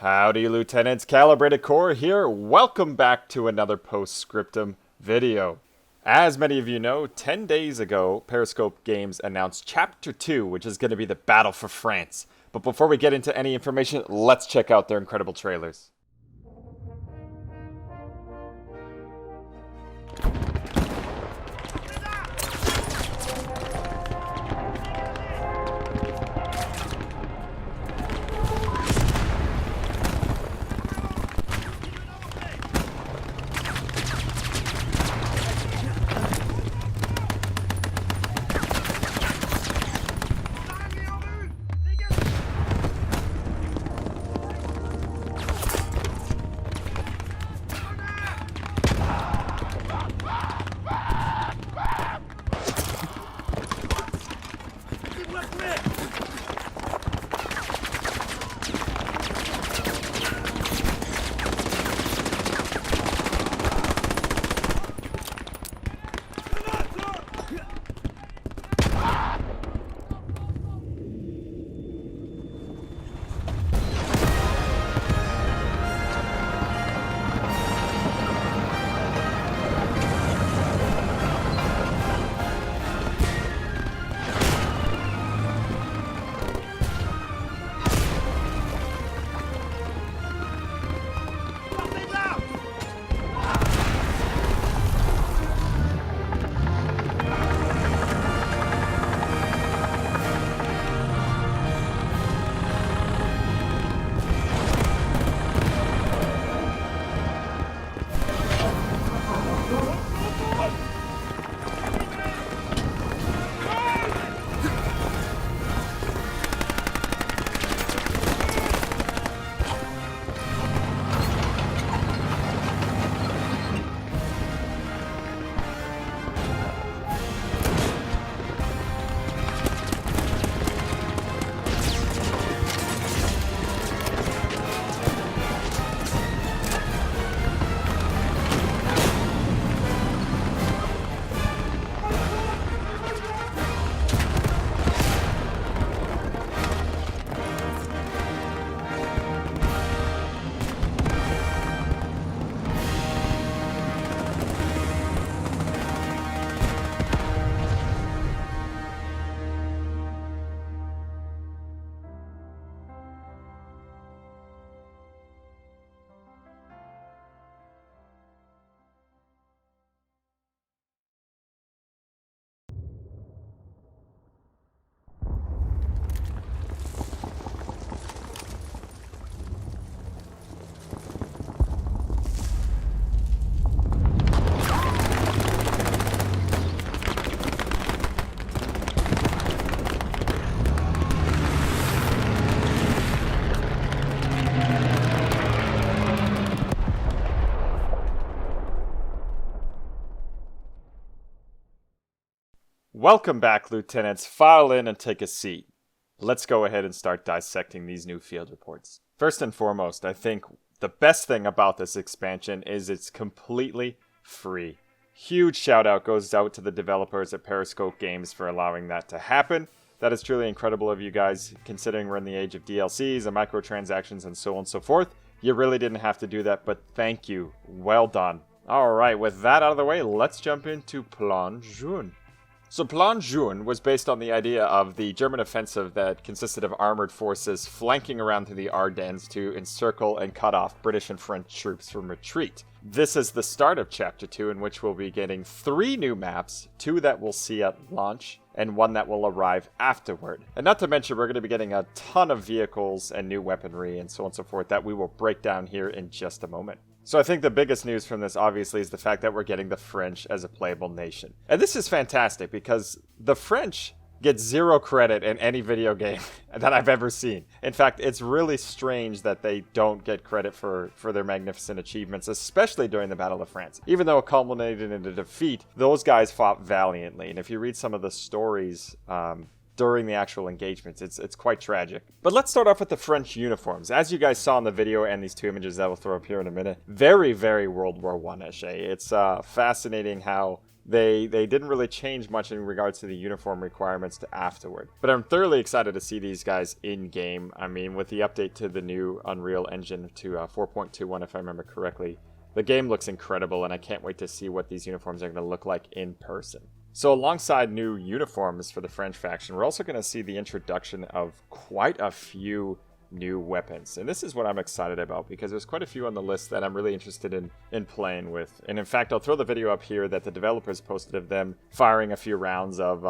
Howdy, Lieutenants. Calibrated.Core here. Welcome back to another post-scriptum video. As many of you know, 10 days ago, Periscope Games announced Chapter 2, which is going to be the battle for France. But before we get into any information, let's check out their incredible trailers. Welcome back, Lieutenants. File in and take a seat. Let's go ahead and start dissecting these new field reports. First and foremost, I think the best thing about this expansion is it's completely free. Huge shout out goes out to the developers at Periscope Games for allowing that to happen. That is truly incredible of you guys, considering we're in the age of DLCs and microtransactions and so on and so forth. You really didn't have to do that, but thank you. Well done. Alright, with that out of the way, let's jump into Plan Jaune. So Plan Jaune was based on the idea of the German offensive that consisted of armored forces flanking around through the Ardennes to encircle and cut off British and French troops from retreat. This is the start of Chapter 2, in which we'll be getting 3 new maps, 2 that we'll see at launch, and 1 that will arrive afterward. And not to mention, we're going to be getting a ton of vehicles and new weaponry and so on and so forth that we will break down here in just a moment. So I think the biggest news from this, obviously, is the fact that we're getting the French as a playable nation. And this is fantastic because the French get 0 credit in any video game that I've ever seen. In fact, it's really strange that they don't get credit for their magnificent achievements, especially during the Battle of France. Even though it culminated in a defeat, those guys fought valiantly. And if you read some of the stories during the actual engagements, it's quite tragic. But let's start off with the French uniforms. As you guys saw in the video and these 2 images that we'll throw up here in a minute, very, very World War I-ish. It's fascinating how they didn't really change much in regards to the uniform requirements to afterward. But I'm thoroughly excited to see these guys in-game. I mean, with the update to the new Unreal Engine to 4.21, if I remember correctly, the game looks incredible, and I can't wait to see what these uniforms are going to look like in person. So alongside new uniforms for the French faction, we're also going to see the introduction of quite a few new weapons. And this is what I'm excited about, because there's quite a few on the list that I'm really interested in playing with. And in fact, I'll throw the video up here that the developers posted of them firing a few rounds of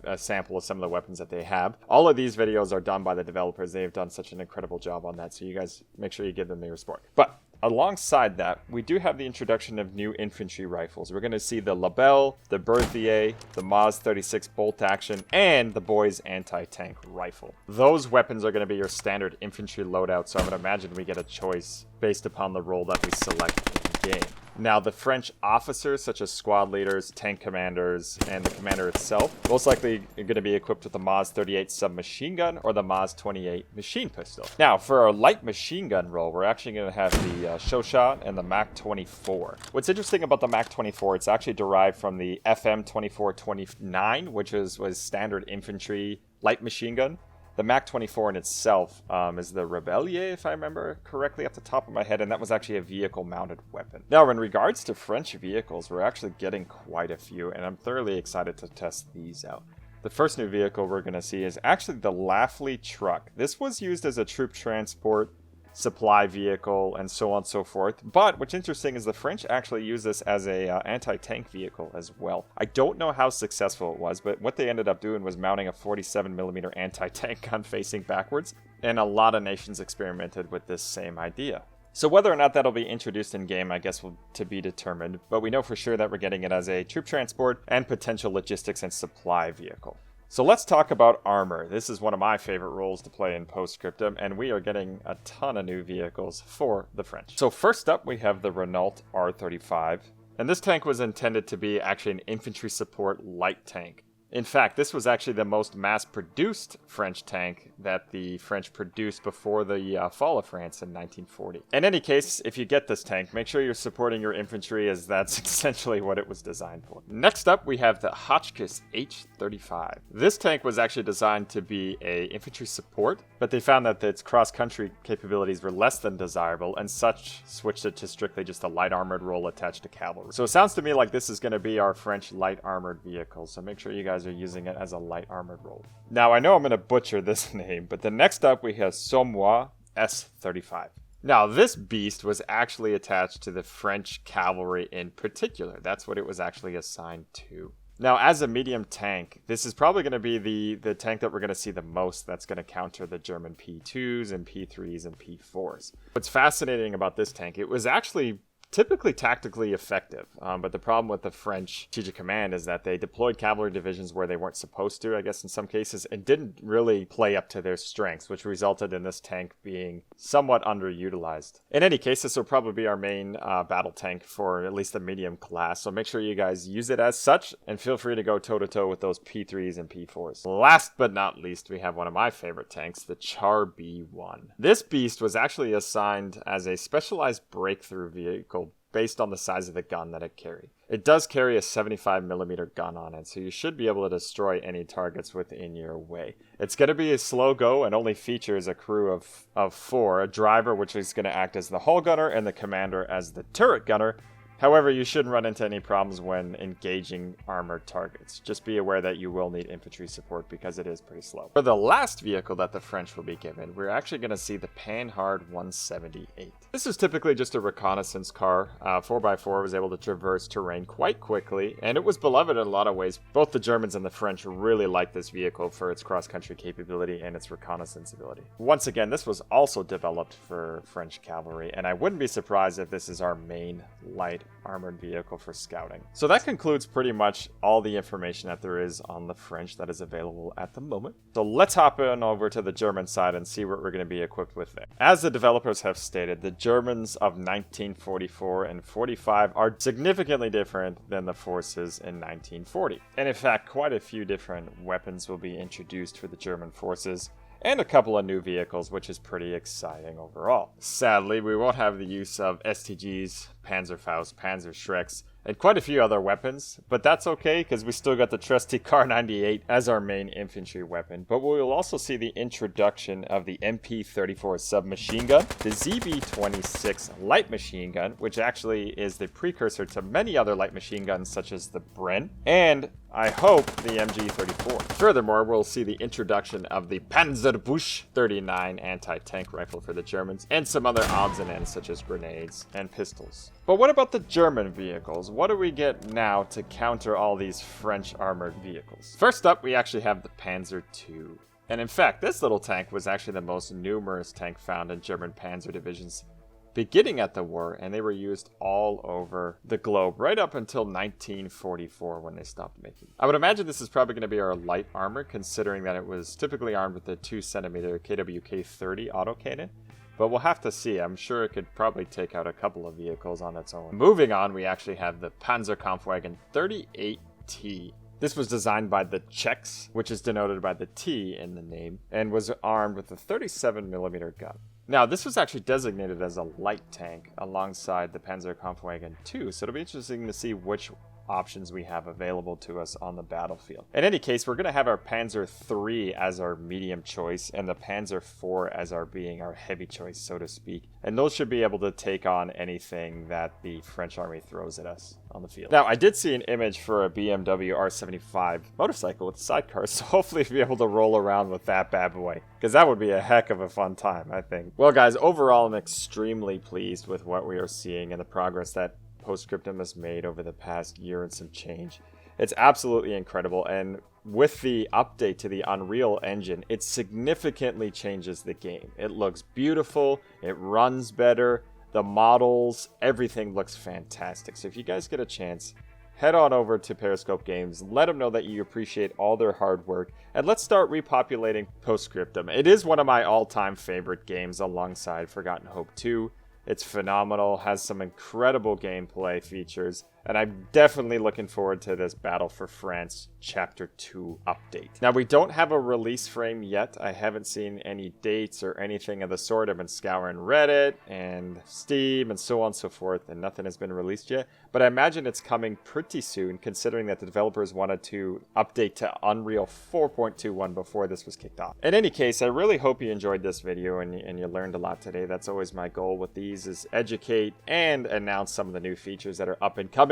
a sample of some of the weapons that they have. All of these videos are done by the developers. They have done such an incredible job on that, so you guys make sure you give them their support. But alongside that, we do have the introduction of new infantry rifles. We're going to see the Labelle, the Berthier, the Maz 36 bolt action, and the Boys anti-tank rifle. Those weapons are going to be your standard infantry loadout, so I would imagine we get a choice based upon the role that we select in game. Now, the French officers, such as squad leaders, tank commanders, and the commander itself, most likely are going to be equipped with the Maz 38 submachine gun or the Maz 28 machine pistol. Now, for our light machine gun role, we're actually going to have the Showshot and the Mac 24. What's interesting about the Mac 24, it's actually derived from the FM 2429, which was standard infantry light machine gun. The Mac 24 in itself is the Rebellier, if I remember correctly off the top of my head, and that was actually a vehicle-mounted weapon. Now, in regards to French vehicles, we're actually getting quite a few, and I'm thoroughly excited to test these out. The first new vehicle we're going to see is actually the Lafley truck. This was used as a troop transport, supply vehicle, and so on and so forth. But what's interesting is the French actually use this as a anti-tank vehicle as well. I don't know how successful it was, but what they ended up doing was mounting a 47mm anti-tank gun facing backwards, and a lot of nations experimented with this same idea. So whether or not that'll be introduced in game, I guess, will to be determined, but we know for sure that we're getting it as a troop transport and potential logistics and supply vehicle. So let's talk about armor. This is one of my favorite roles to play in Post-Scriptum, and we are getting a ton of new vehicles for the French. So first up, we have the Renault R35, and this tank was intended to be actually an infantry support light tank. In fact, this was actually the most mass-produced French tank that the French produced before the fall of France in 1940. In any case, if you get this tank, make sure you're supporting your infantry, as that's essentially what it was designed for. Next up, we have the Hotchkiss H35. This tank was actually designed to be an infantry support, but they found that its cross-country capabilities were less than desirable, and such switched it to strictly just a light armored role attached to cavalry. So it sounds to me like this is going to be our French light armored vehicle, so make sure you guys are using it as a light armored role. Now, I know I'm going to butcher this name, but the next up we have Sommois S35. Now, this beast was actually attached to the French cavalry in particular. That's what it was actually assigned to. Now, as a medium tank, this is probably going to be the tank that we're going to see the most that's going to counter the German P2s and P3s and P4s. What's fascinating about this tank, it was actually typically tactically effective, but the problem with the French Strategic Command is that they deployed cavalry divisions where they weren't supposed to, I guess in some cases, and didn't really play up to their strengths, which resulted in this tank being somewhat underutilized. In any case, this will probably be our main battle tank for at least the medium class, so make sure you guys use it as such, and feel free to go toe-to-toe with those P3s and P4s. Last but not least, we have one of my favorite tanks, the Char B1. This beast was actually assigned as a specialized breakthrough vehicle based on the size of the gun that it carried. It does carry a 75mm gun on it, so you should be able to destroy any targets within your way. It's going to be a slow go and only features a crew of 4, a driver which is going to act as the hull gunner and the commander as the turret gunner. However, you shouldn't run into any problems when engaging armored targets. Just be aware that you will need infantry support because it is pretty slow. For the last vehicle that the French will be given, we're actually going to see the Panhard 178. This is typically just a reconnaissance car. 4x4 was able to traverse terrain quite quickly, and it was beloved in a lot of ways. Both the Germans and the French really liked this vehicle for its cross-country capability and its reconnaissance ability. Once again, this was also developed for French cavalry, and I wouldn't be surprised if this is our main light armored vehicle for scouting. So that concludes pretty much all the information that there is on the French that is available at the moment. So let's hop on over to the German side and see what we're going to be equipped with there. As the developers have stated, the Germans of 1944 and 45 are significantly different than the forces in 1940. And in fact, quite a few different weapons will be introduced for the German forces, and a couple of new vehicles, which is pretty exciting overall. Sadly, we won't have the use of STGs, Panzerfaust, Panzerschrecks, and quite a few other weapons, but that's okay because we still got the trusty Kar 98 as our main infantry weapon. But we will also see the introduction of the MP34 submachine gun, the ZB26 light machine gun, which actually is the precursor to many other light machine guns such as the Bren, and I hope the MG34. Furthermore, we'll see the introduction of the Panzerbusch 39 anti-tank rifle for the Germans, and some other odds and ends such as grenades and pistols. But what about the German vehicles? What do we get now to counter all these French armored vehicles? First up, we actually have the Panzer II. And in fact, this little tank was actually the most numerous tank found in German panzer divisions beginning at the war, and they were used all over the globe right up until 1944 when they stopped making. I would imagine this is probably going to be our light armor, considering that it was typically armed with the 2cm KWK-30 autocannon. But we'll have to see. I'm sure it could probably take out a couple of vehicles on its own. Moving on, we actually have the Panzerkampfwagen 38T. This was designed by the Czechs, which is denoted by the T in the name, and was armed with a 37mm gun. Now, this was actually designated as a light tank alongside the Panzerkampfwagen 2, so it'll be interesting to see which options we have available to us on the battlefield. In any case, we're going to have our Panzer III as our medium choice and the Panzer IV as our heavy choice, so to speak. And those should be able to take on anything that the French army throws at us on the field. Now, I did see an image for a BMW R75 motorcycle with sidecar, so hopefully we'll be able to roll around with that bad boy, because that would be a heck of a fun time, I think. Well, guys, overall, I'm extremely pleased with what we are seeing and the progress that Scriptum has made over the past year and some change. It's absolutely incredible, and with the update to the Unreal Engine, it significantly changes the game. It looks beautiful, it runs better, the models, everything looks fantastic. So if you guys get a chance, head on over to Periscope Games, let them know that you appreciate all their hard work, and let's start repopulating Scriptum. It is one of my all-time favorite games alongside Forgotten Hope 2. It's phenomenal, has some incredible gameplay features, and I'm definitely looking forward to this Battle for France Chapter 2 update. Now, we don't have a release frame yet. I haven't seen any dates or anything of the sort. I've been scouring Reddit and Steam and so on and so forth, and nothing has been released yet. But I imagine it's coming pretty soon, considering that the developers wanted to update to Unreal 4.21 before this was kicked off. In any case, I really hope you enjoyed this video and you learned a lot today. That's always my goal with these, is educate and announce some of the new features that are up and coming.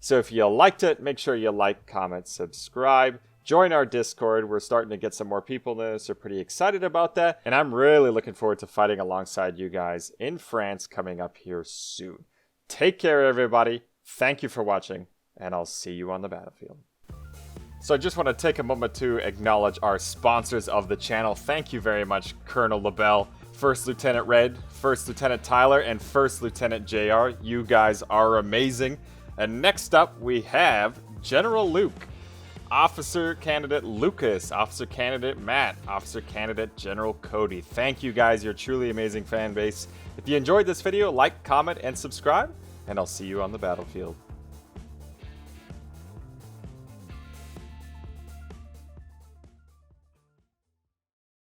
So if you liked it, make sure you like, comment, subscribe. Join our Discord. We're starting to get some more people in this. We're pretty excited about that. And I'm really looking forward to fighting alongside you guys in France coming up here soon. Take care, everybody. Thank you for watching, and I'll see you on the battlefield. So I just want to take a moment to acknowledge our sponsors of the channel. Thank you very much, Colonel LaBelle, First Lieutenant Red, First Lieutenant Tyler, and First Lieutenant JR. You guys are amazing. And next up, we have General Luke, Officer Candidate Lucas, Officer Candidate Matt, Officer Candidate General Cody. Thank you guys, you're a truly amazing fan base. If you enjoyed this video, like, comment, and subscribe, and I'll see you on the battlefield.